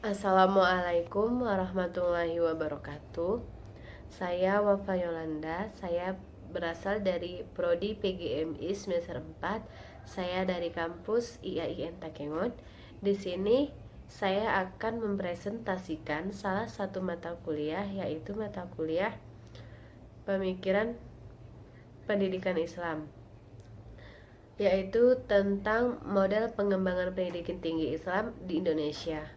Assalamualaikum warahmatullahi wabarakatuh. Saya Wafa Yolanda. Saya berasal dari Prodi PGMI semester 4. Saya dari kampus IAIN Takengon. Di sini saya akan mempresentasikan salah satu mata kuliah, yaitu mata kuliah Pemikiran Pendidikan Islam, yaitu tentang model pengembangan pendidikan tinggi Islam di Indonesia.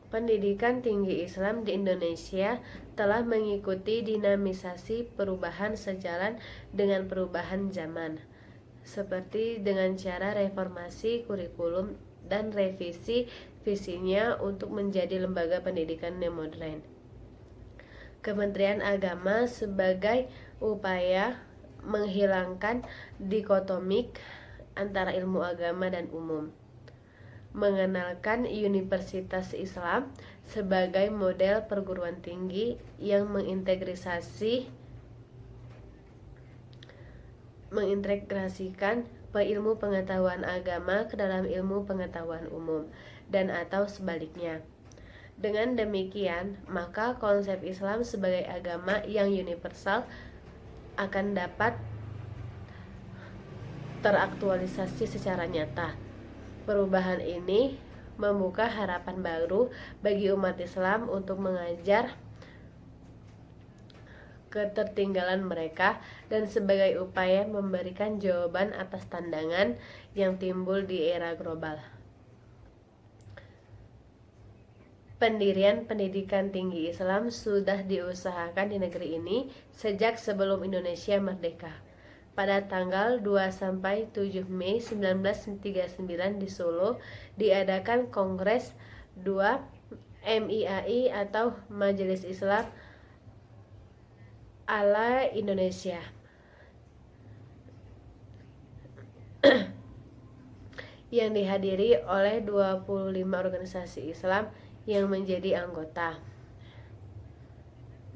Pendidikan tinggi Islam di Indonesia telah mengikuti dinamisasi perubahan sejalan dengan perubahan zaman, seperti dengan cara reformasi kurikulum dan revisi visinya untuk menjadi lembaga pendidikan yang modern. Kementerian Agama sebagai upaya menghilangkan dikotomik antara ilmu agama dan umum, mengenalkan Universitas Islam sebagai model perguruan tinggi yang mengintegrasikan ilmu pengetahuan agama ke dalam ilmu pengetahuan umum, dan atau sebaliknya. Dengan demikian, maka konsep Islam sebagai agama yang universal akan dapat teraktualisasi secara nyata. Perubahan ini membuka harapan baru bagi umat Islam untuk mengajar ketertinggalan mereka dan sebagai upaya memberikan jawaban atas tantangan yang timbul di era global. Pendirian pendidikan tinggi Islam sudah diusahakan di negeri ini sejak sebelum Indonesia merdeka. Pada tanggal 2-7 Mei 1939 di Solo diadakan Kongres 2 MIAI atau Majelis Islam ala Indonesia yang dihadiri oleh 25 organisasi Islam yang menjadi anggota.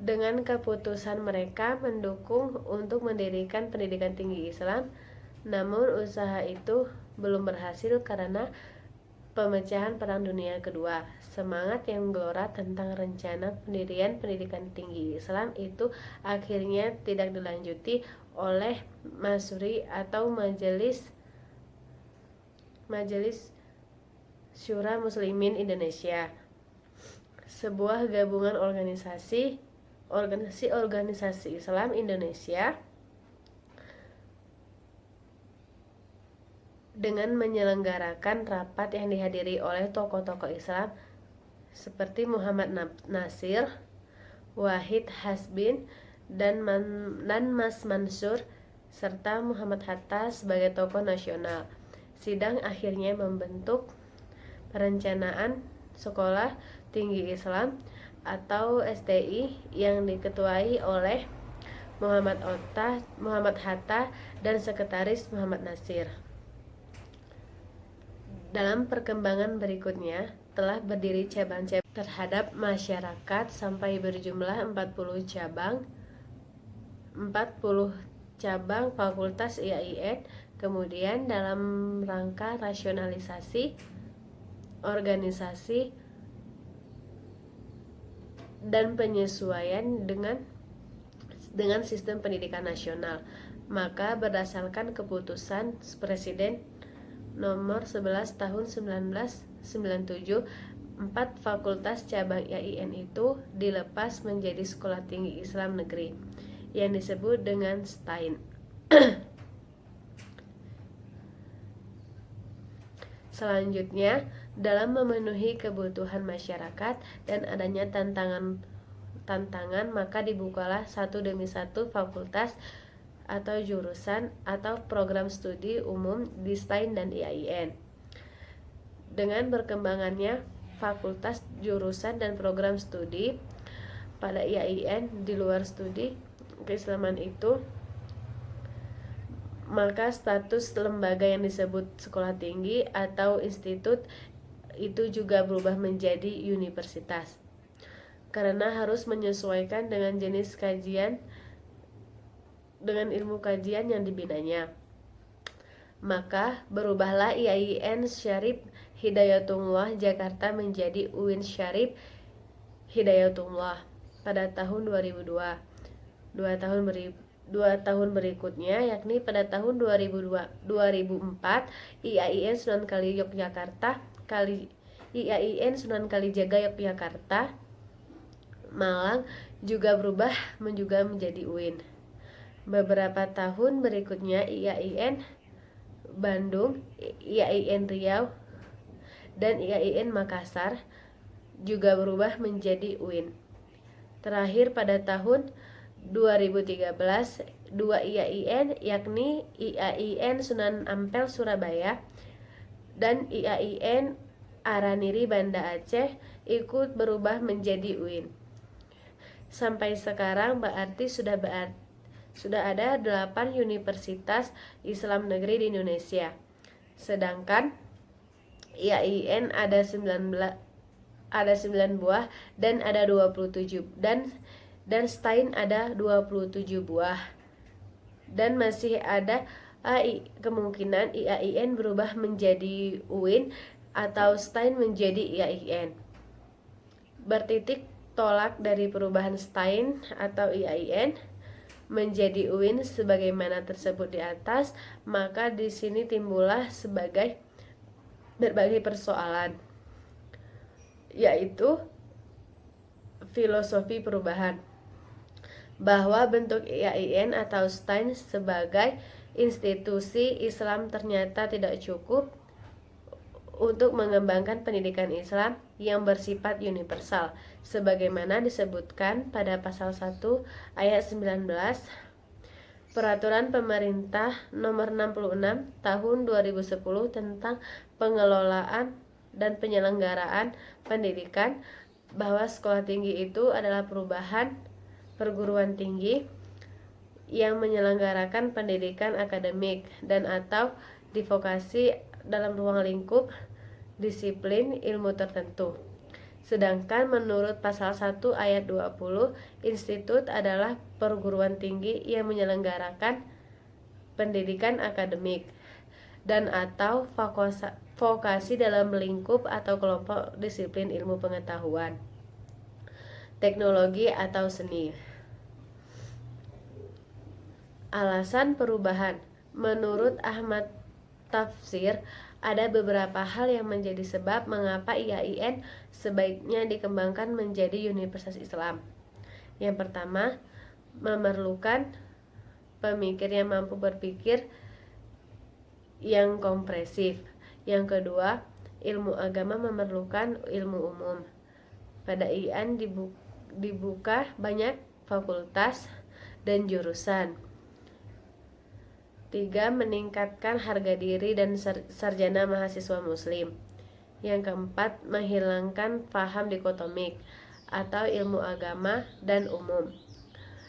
Dengan keputusan mereka mendukung untuk mendirikan pendidikan tinggi Islam, namun usaha itu belum berhasil karena pemecahan Perang Dunia Kedua. Semangat yang gelora tentang rencana pendirian pendidikan tinggi Islam itu akhirnya tidak dilanjuti oleh Masuri atau Majelis Syura Muslimin Indonesia, sebuah gabungan organisasi Islam Indonesia dengan menyelenggarakan rapat yang dihadiri oleh tokoh-tokoh Islam seperti Muhammad Nasir, Wahid Hasbin, dan Mas Mansur, serta Muhammad Hatta sebagai tokoh nasional. Sidang akhirnya membentuk Perencanaan Sekolah Tinggi Islam atau STI yang diketuai oleh Muhammad Hatta dan Sekretaris Muhammad Nasir. Dalam perkembangan berikutnya telah berdiri cabang-cabang terhadap masyarakat sampai berjumlah 40 cabang fakultas IAIN. Kemudian dalam rangka rasionalisasi organisasi dan penyesuaian dengan sistem pendidikan nasional, maka berdasarkan keputusan Presiden nomor 11 tahun 1997, 4 fakultas cabang IAIN itu dilepas menjadi Sekolah Tinggi Islam Negeri yang disebut dengan STAIN. Selanjutnya, dalam memenuhi kebutuhan masyarakat dan adanya tantangan, maka dibukalah satu demi satu fakultas atau jurusan atau program studi umum di STAIN dan IAIN. Dengan berkembangannya fakultas, jurusan, dan program studi pada IAIN di luar studi keislaman itu, maka status lembaga yang disebut sekolah tinggi atau institut itu juga berubah menjadi universitas, karena harus menyesuaikan dengan jenis kajian, dengan ilmu kajian yang dibinanya. Maka berubahlah IAIN Syarif Hidayatullah Jakarta menjadi UIN Syarif Hidayatullah pada tahun 2002. Dua tahun berikutnya, yakni pada tahun 2004, IAIN Sunan Kalijaga Yogyakarta Malang juga berubah menjadi UIN. Beberapa tahun berikutnya, IAIN Bandung, IAIN Riau, dan IAIN Makassar juga berubah menjadi UIN. Terakhir pada tahun 2013, dua IAIN, yakni IAIN Sunan Ampel Surabaya dan IAIN Araniri Banda Aceh, ikut berubah menjadi UIN. Sampai sekarang berarti sudah ada 8 universitas Islam negeri di Indonesia. Sedangkan IAIN ada 9 buah dan ada 27 dan STAIN ada 27 buah. Dan masih ada kemungkinan IAIN berubah menjadi UIN atau STAIN menjadi IAIN. Bertitik tolak dari perubahan STAIN atau IAIN menjadi UIN sebagaimana tersebut di atas, maka di sini timbullah berbagai persoalan, yaitu filosofi perubahan, bahwa bentuk IAIN atau STAIN sebagai institusi Islam ternyata tidak cukup untuk mengembangkan pendidikan Islam yang bersifat universal, sebagaimana disebutkan pada pasal 1 ayat 19 Peraturan Pemerintah Nomor 66 Tahun 2010 tentang pengelolaan dan penyelenggaraan pendidikan, bahwa sekolah tinggi itu adalah perguruan tinggi yang menyelenggarakan pendidikan akademik dan atau di vokasi dalam ruang lingkup disiplin ilmu tertentu. Sedangkan menurut pasal 1 ayat 20, institut adalah perguruan tinggi yang menyelenggarakan pendidikan akademik dan atau vokasi dalam lingkup atau kelompok disiplin ilmu pengetahuan, teknologi atau seni. Alasan perubahan. Menurut Ahmad Tafsir, ada beberapa hal yang menjadi sebab mengapa IAIN sebaiknya dikembangkan menjadi universitas Islam. Yang pertama, memerlukan pemikir yang mampu berpikir yang komprehensif. Yang kedua, ilmu agama memerlukan ilmu umum. Pada IAIN dibuka banyak fakultas dan jurusan. 3. Meningkatkan harga diri dan sarjana mahasiswa muslim. Yang keempat, menghilangkan paham dikotomik atau ilmu agama dan umum.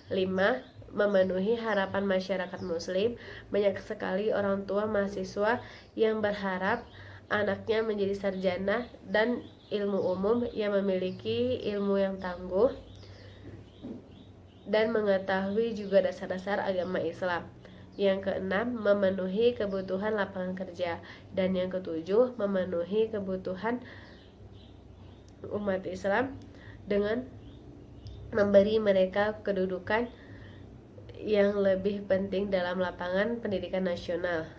5. Memenuhi harapan masyarakat muslim. Banyak sekali orang tua mahasiswa yang berharap anaknya menjadi sarjana dan ilmu umum yang memiliki ilmu yang tangguh dan mengetahui juga dasar-dasar agama Islam. Yang keenam, memenuhi kebutuhan lapangan kerja. Dan yang ketujuh, memenuhi kebutuhan umat Islam dengan memberi mereka kedudukan yang lebih penting dalam lapangan pendidikan nasional.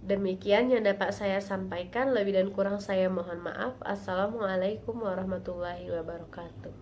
Demikian yang dapat saya sampaikan, lebih dan kurang saya mohon maaf. Assalamualaikum warahmatullahi wabarakatuh.